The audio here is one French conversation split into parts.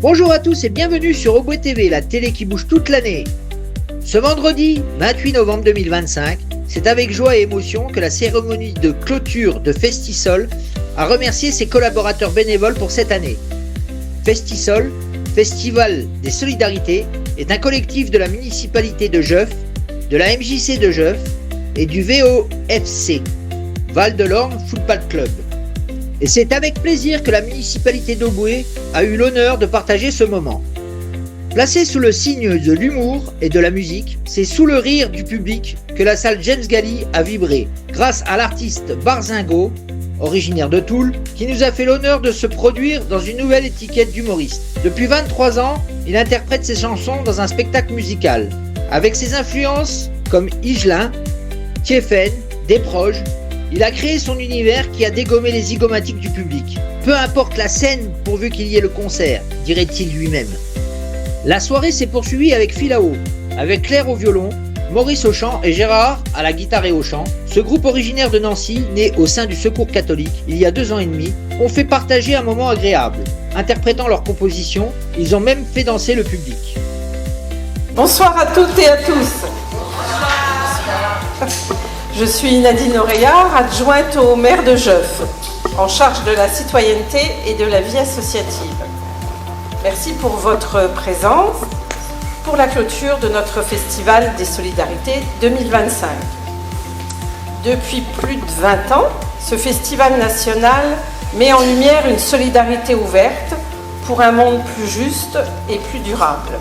Bonjour à tous et bienvenue sur Oboué TV, la télé qui bouge toute l'année. Ce vendredi 28 novembre 2025, c'est avec joie et émotion que la cérémonie de clôture de Festisol a remercié ses collaborateurs bénévoles pour cette année. Festisol, Festival des Solidarités, est un collectif de la municipalité de Jeuf, de la MJC de Jeuf et du VOFC, Val de l'Orne Football Club. Et c'est avec plaisir que la municipalité d'Oboué a eu l'honneur de partager ce moment. Placé sous le signe de l'humour et de la musique, c'est sous le rire du public que la salle James Gali a vibré, grâce à l'artiste Barzingo, originaire de Toul, qui nous a fait l'honneur de se produire dans une nouvelle étiquette d'humoriste. Depuis 23 ans, il interprète ses chansons dans un spectacle musical, avec ses influences comme Higelin, Tiefen, Desproges. Il a créé son univers qui a dégommé les zygomatiques du public. Peu importe la scène pourvu qu'il y ait le concert, dirait-il lui-même. La soirée s'est poursuivie avec Filao, avec Claire au violon, Maurice au chant et Gérard à la guitare et au chant. Ce groupe originaire de Nancy, né au sein du Secours catholique il y a 2 ans et demi, ont fait partager un moment agréable. Interprétant leurs compositions, ils ont même fait danser le public. Bonsoir à toutes et à tous. Je suis Nadine Oreillard, adjointe au maire de Jeuf, en charge de la citoyenneté et de la vie associative. Merci pour votre présence pour la clôture de notre Festival des Solidarités 2025. Depuis plus de 20 ans, ce festival national met en lumière une solidarité ouverte pour un monde plus juste et plus durable.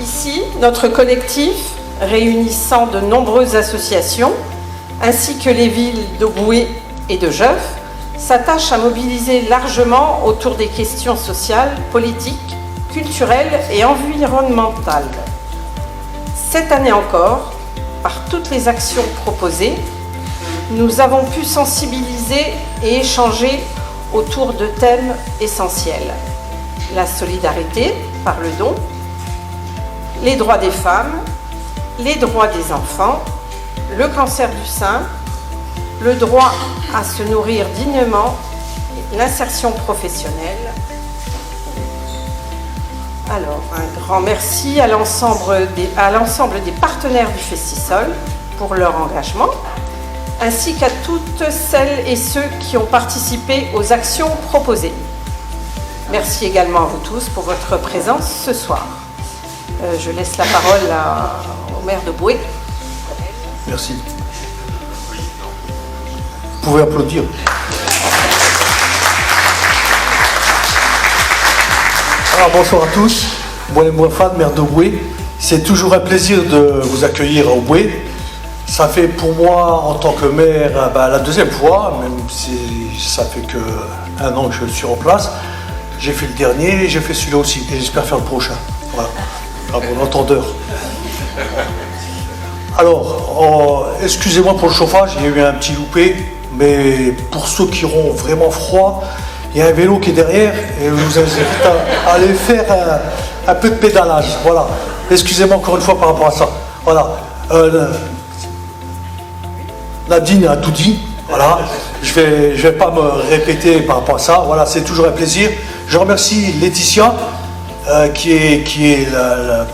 Ici, notre collectif, réunissant de nombreuses associations, ainsi que les villes d'Oboué et de Jeuf, s'attache à mobiliser largement autour des questions sociales, politiques, culturelles et environnementales. Cette année encore, par toutes les actions proposées, nous avons pu sensibiliser et échanger autour de thèmes essentiels. La solidarité par le don, les droits des femmes, les droits des enfants, le cancer du sein, le droit à se nourrir dignement, l'insertion professionnelle. Alors, un grand merci à l'ensemble des partenaires du Festisol pour leur engagement, ainsi qu'à toutes celles et ceux qui ont participé aux actions proposées. Merci également à vous tous pour votre présence ce soir. Je laisse la parole au maire d'Oboué. Merci. Vous pouvez applaudir. Alors, bonsoir à tous. Moi et moi, Fad, maire d'Oboué. C'est toujours un plaisir de vous accueillir à Oboué. Ça fait pour moi, en tant que maire, la 2e fois, même si ça fait que 1 an que je suis en place. J'ai fait le dernier, j'ai fait celui-là aussi, et j'espère faire le prochain. Voilà. À bon entendeur. Alors, excusez-moi pour le chauffage, il y a eu un petit loupé, mais pour ceux qui auront vraiment froid, il y a un vélo qui est derrière et je vous invite à aller faire un peu de pédalage. Voilà. Excusez-moi encore une fois par rapport à ça. Voilà. Nadine a tout dit. Voilà. Je vais pas me répéter par rapport à ça. Voilà, c'est toujours un plaisir. Je remercie Laetitia. Qui est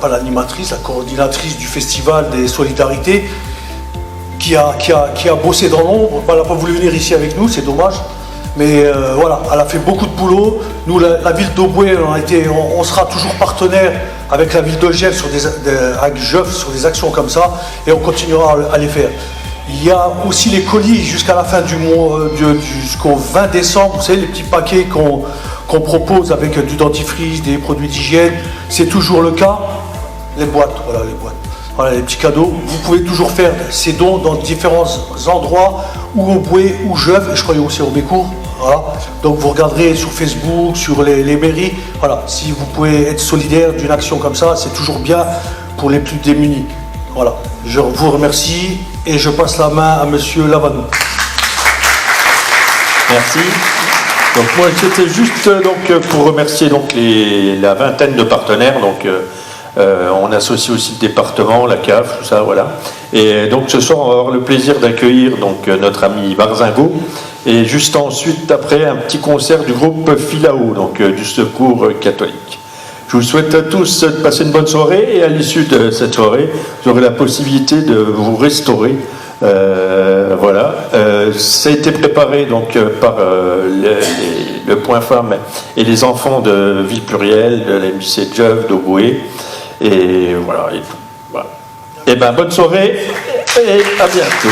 pas l'animatrice, la coordinatrice du Festival des Solidarités, qui a bossé dans l'ombre. Elle n'a pas voulu venir ici avec nous, c'est dommage. Mais voilà, elle a fait beaucoup de boulot. Nous, la ville d'Oboué, on sera toujours partenaire avec la ville de Jeuf avec Jeuf sur des actions comme ça, et on continuera à les faire. Il y a aussi les colis jusqu'à la fin du mois, jusqu'au 20 décembre, vous savez, les petits paquets qu'on propose avec du dentifrice, des produits d'hygiène, c'est toujours le cas. Les boîtes, voilà les petits cadeaux. Vous pouvez toujours faire ces dons dans différents endroits, ou Oboué, ou Jeuf, et je crois aussi au Bécourt. Voilà. Donc vous regarderez sur Facebook, sur les mairies. Voilà, si vous pouvez être solidaire d'une action comme ça, c'est toujours bien pour les plus démunis. Voilà, je vous remercie et je passe la main à Monsieur Lavanou. Merci. Donc moi c'était juste pour remercier la vingtaine de partenaires. On associe aussi le département, la CAF, tout ça, voilà. Et donc ce soir on va avoir le plaisir d'accueillir notre ami Barzingo, Et juste ensuite, après, un petit concert du groupe Philao, donc du Secours catholique. Je vous souhaite à tous de passer une bonne soirée et à l'issue de cette soirée, vous aurez la possibilité de vous restaurer. Voilà. Ça a été préparé donc par le Point Femme et les enfants de Ville Plurielle, de la MJC de Jeuve, d'Auboué. Et voilà. Voilà. Et ben bonne soirée et à bientôt.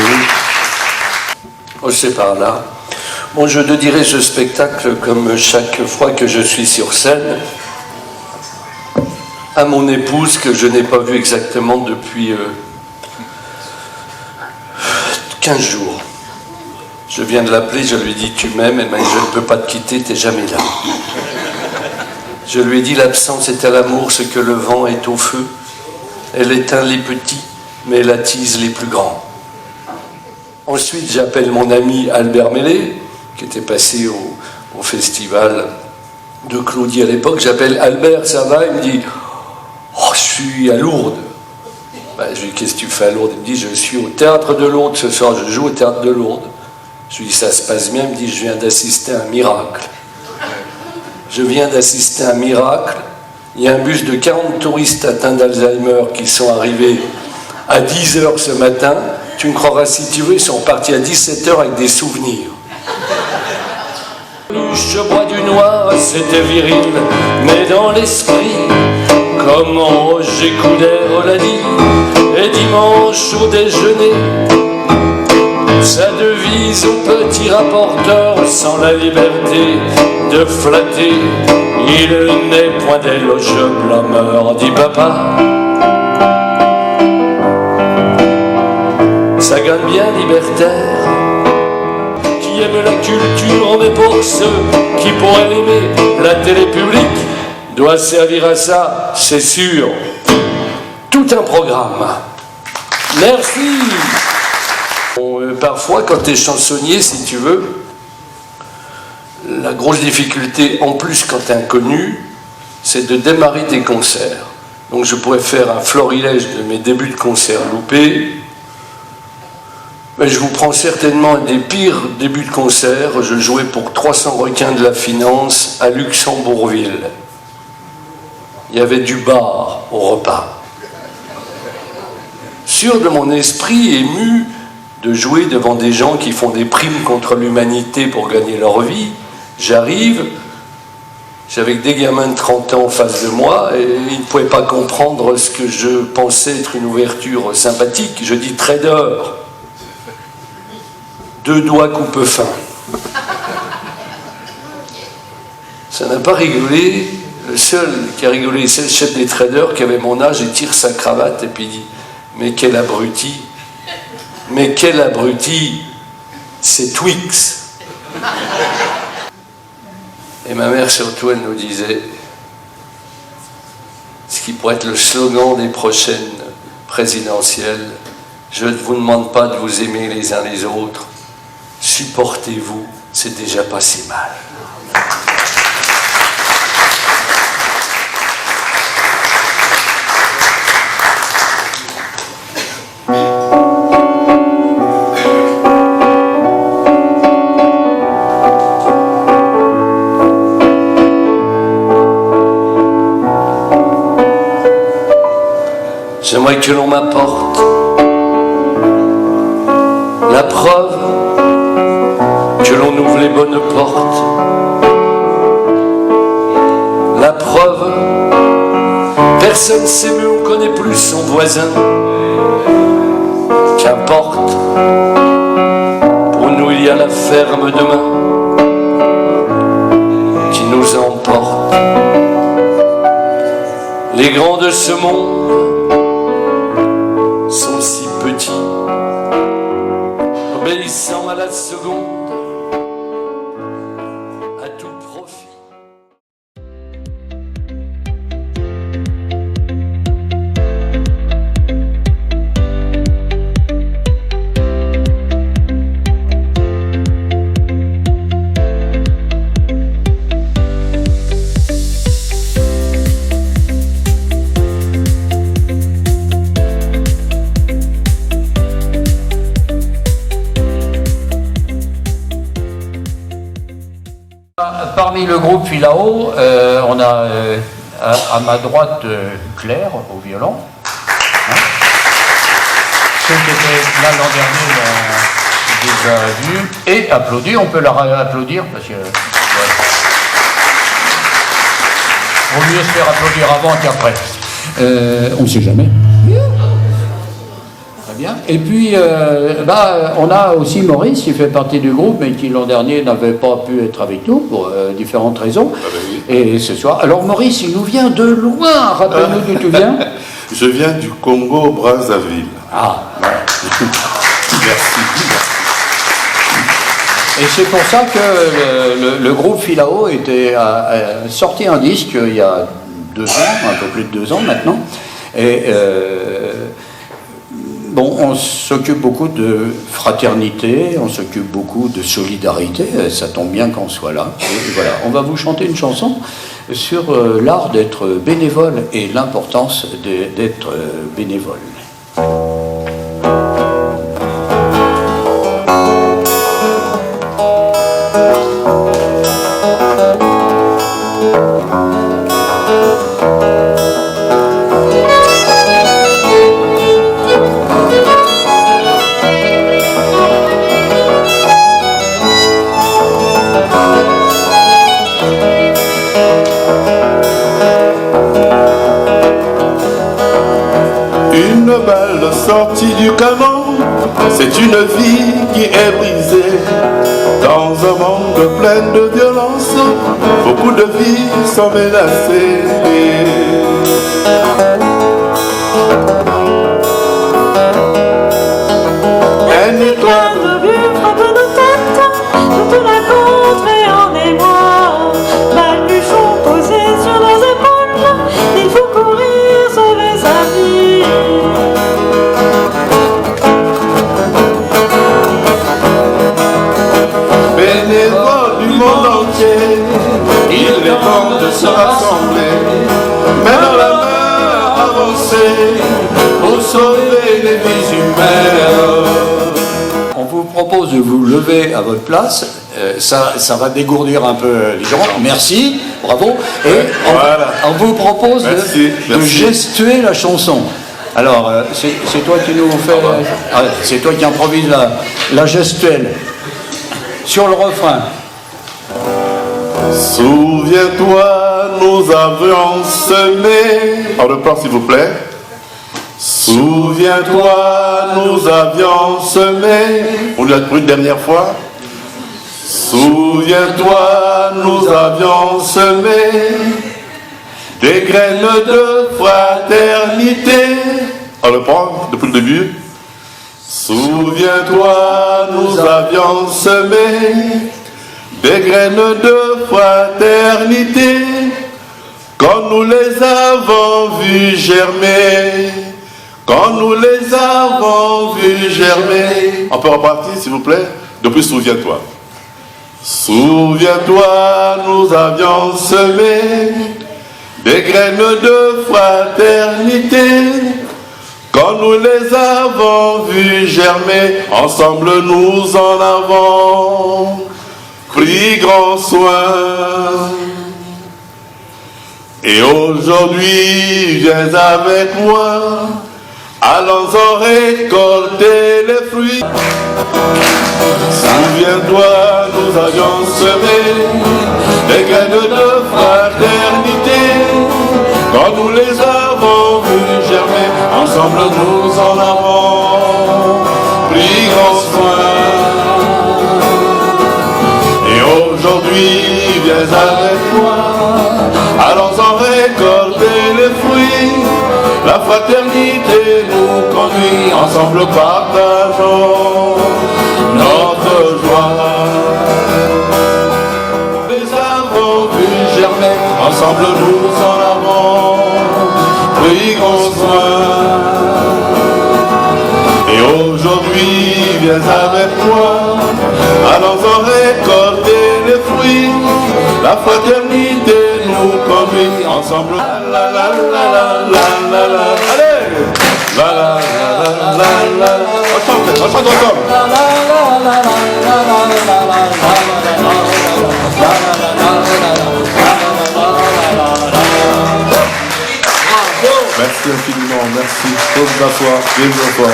Oh, c'est par là. Bon, je dirais ce spectacle comme chaque fois que je suis sur scène à mon épouse que je n'ai pas vue exactement depuis 15 jours. Je viens de l'appeler, je lui ai dit tu m'aimes, elle m'a dit je ne peux pas te quitter, t'es jamais là. Je lui ai dit l'absence est à l'amour ce que le vent est au feu. Elle éteint les petits, mais elle attise les plus grands. Ensuite, j'appelle mon ami Albert Mellet, qui était passé au festival de Claudie à l'époque. J'appelle Albert, ça va? Il me dit oh, je suis à Lourdes. Ben, je lui dis qu'est-ce que tu fais à Lourdes? Il me dit je suis au théâtre de Lourdes ce soir, je joue au théâtre de Lourdes. Je lui dis ça se passe bien. Il me dit je viens d'assister à un miracle. Je viens d'assister à un miracle. Il y a un bus de 40 touristes atteints d'Alzheimer qui sont arrivés à 10h ce matin. Tu me croiras si tu veux, ils sont partis à 17h avec des souvenirs. Je bois du noir, c'était viril, mais dans l'esprit, comme Roger Coudert l'a dit, et dimanche au déjeuner, sa devise au petit rapporteur, sans la liberté de flatter, il n'est point d'éloge blâmeur, dit papa. Ça gagne bien libertaire, qui aime la culture, mais pour ceux qui pourraient l'aimer, la télé publique doit servir à ça, c'est sûr. Tout un programme. Merci. Bon, parfois, quand tu es chansonnier, si tu veux, la grosse difficulté, en plus quand tu es inconnu, c'est de démarrer tes concerts. Donc je pourrais faire un florilège de mes débuts de concerts loupés. Mais je vous prends certainement un des pires débuts de concert. Je jouais pour 300 requins de la finance à Luxembourgville. Il y avait du bar au repas. Sûr de mon esprit ému de jouer devant des gens qui font des primes contre l'humanité pour gagner leur vie, j'arrive, j'avais des gamins de 30 ans en face de moi et ils ne pouvaient pas comprendre ce que je pensais être une ouverture sympathique. Je dis trader. 2 doigts coupe-fin. Ça n'a pas rigolé. Le seul qui a rigolé, c'est le chef des traders qui avait mon âge et tire sa cravate et puis dit « Mais quel abruti! Mais quel abruti! C'est Twix !» Et ma mère surtout, elle nous disait ce qui pourrait être le slogan des prochaines présidentielles: « Je ne vous demande pas de vous aimer les uns les autres. Supportez-vous, c'est déjà pas si mal. » J'aimerais que l'on m'apporte la preuve que l'on ouvre les bonnes portes, la preuve, personne s'aime, on connaît plus son voisin. Qu'importe, pour nous il y a la ferme demain qui nous emporte. Les grands de ce monde sont si petits, obéissant à la seconde. parmi le groupe Filao, on a à ma droite Claire au violon. Hein, ceux qui étaient là l'an dernier l'ont déjà vu et applaudi. On peut leur applaudir parce que vaut mieux se faire applaudir avant qu'après. On ne sait jamais. Très bien. Et puis, on a aussi Maurice qui fait partie du groupe, mais qui l'an dernier n'avait pas pu être avec nous pour différentes raisons. Et ce soir. Alors Maurice, il nous vient de loin. Rappelle-nous d'où tu viens. Je viens du Congo-Brazzaville. Ah, voilà. Merci. Et c'est pour ça que le groupe Filao a sorti un disque il y a 2 ans, un peu plus de 2 ans maintenant. Et on s'occupe beaucoup de fraternité, on s'occupe beaucoup de solidarité, ça tombe bien qu'on soit là. Et voilà, on va vous chanter une chanson sur l'art d'être bénévole et l'importance d'être bénévole. Une balle sortie du canon, c'est une vie qui est brisée. Dans un monde plein de violence, beaucoup de vies sont menacées. Un éclat d'obus frappe nos têtes, toute la contrée en émoi. Balbuchons posés sur nos épaules, il faut courir sauver sa vie. Bénévoles du monde entier, il est temps de se rassembler, mais dans la main avancée, pour sauver les vies humaines. On vous propose de vous lever à votre place, ça va dégourdir un peu les gens, merci, bravo, et on vous propose de gestuer la chanson. Alors, c'est toi qui nous fais, c'est toi qui improvise la gestuelle. Sur le refrain. Souviens-toi, nous avions semé. En repart, s'il vous plaît. Souviens-toi, nous avions semé. On lui a pour une dernière fois. Souviens-toi, nous avions semé des graines de fraternité. On reprend depuis le début. Souviens-toi, nous avions semé des graines de fraternité quand nous les avons vues germer. Quand nous les avons vues germer. On peut repartir, s'il vous plaît? Depuis, souviens-toi. Souviens-toi, nous avions semé des graines de fraternité. Quand nous les avons vus germer, ensemble nous en avons pris grand soin. Et aujourd'hui, viens avec moi, allons en récolter les fruits. Souviens-toi, nous avions semé des graines de fraternité. Quand nous les avons vus germer, ensemble nous en avons pris grand soin. Et aujourd'hui, viens avec moi, allons en récolter les fruits. La fraternité nous conduit, ensemble partageons notre joie. Nous les avons vus germer, ensemble nous en avons pris grand soin. Et aujourd'hui, viens avec moi, allons en récolter les fruits. La fraternité nous conduit, ensemble. La la la la la la la. Allez! La la la la la la. On chante ensemble. La la la la la la la la la la la la la la. Merci infiniment, merci. Sauve la foi, vive la foi.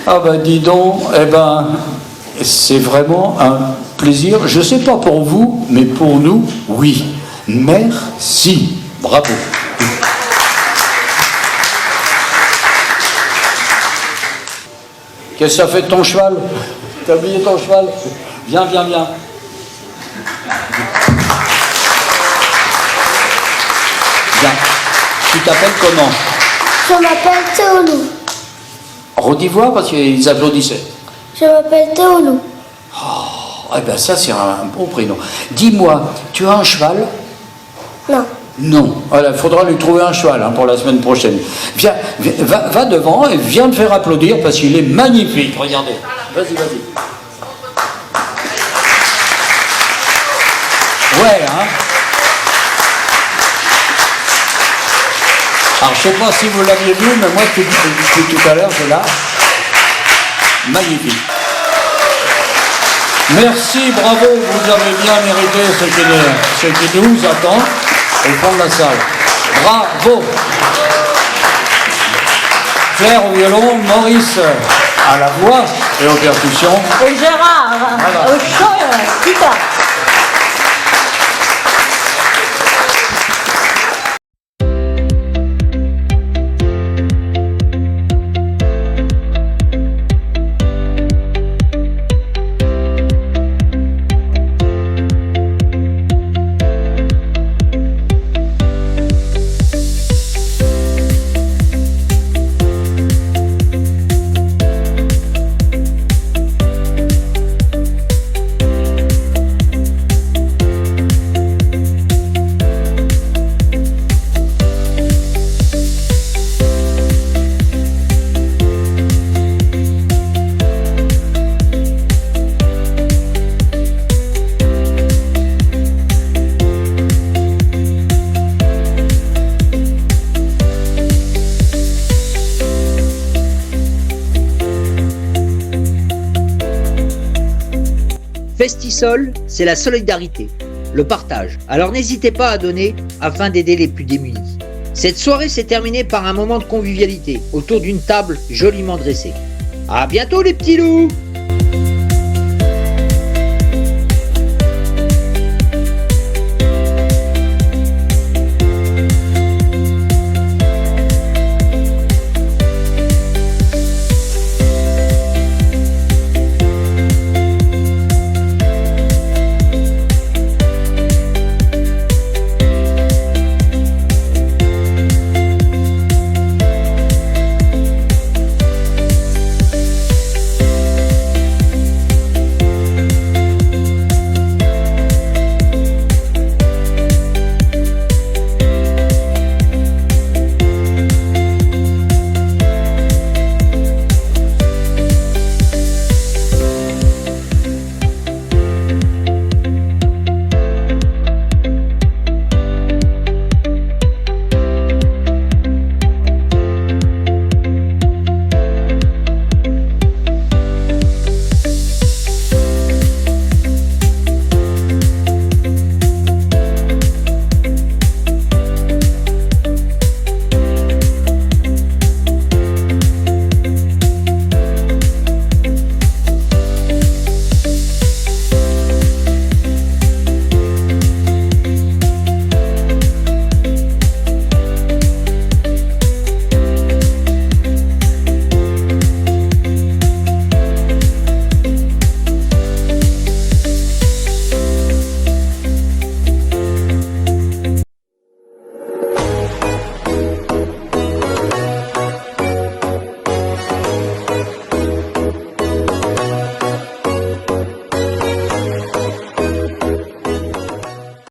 Ah ben dis donc, eh ben, c'est vraiment un plaisir. Je ne sais pas pour vous, mais pour nous, oui. Merci. Bravo. Qu'est-ce que ça fait de ton cheval? T'as oublié ton cheval? Viens, viens, viens. Viens. Tu t'appelles comment? Je m'appelle Théolou. Redis-moi parce qu'ils applaudissaient. Je m'appelle Théolou. Oh, eh ben ça c'est un bon prénom. Dis-moi, tu as un cheval? Non. Non. Voilà, il faudra lui trouver un cheval pour la semaine prochaine. Viens, va devant et viens te faire applaudir parce qu'il est magnifique. Regardez. Vas-y, vas-y. Ouais, hein. Alors, je ne sais pas si vous l'aviez vu, mais moi, depuis tout à l'heure, c'est là. Magnifique. Merci, bravo, vous avez bien mérité ce qui nous attend au fond de la salle. Bravo. Claire au violon, Maurice à la voix et aux percussions. Et Gérard, Voilà. au chant et à la guitare. Festisol, c'est la solidarité, le partage. Alors n'hésitez pas à donner afin d'aider les plus démunis. Cette soirée s'est terminée par un moment de convivialité autour d'une table joliment dressée. À bientôt les petits loups!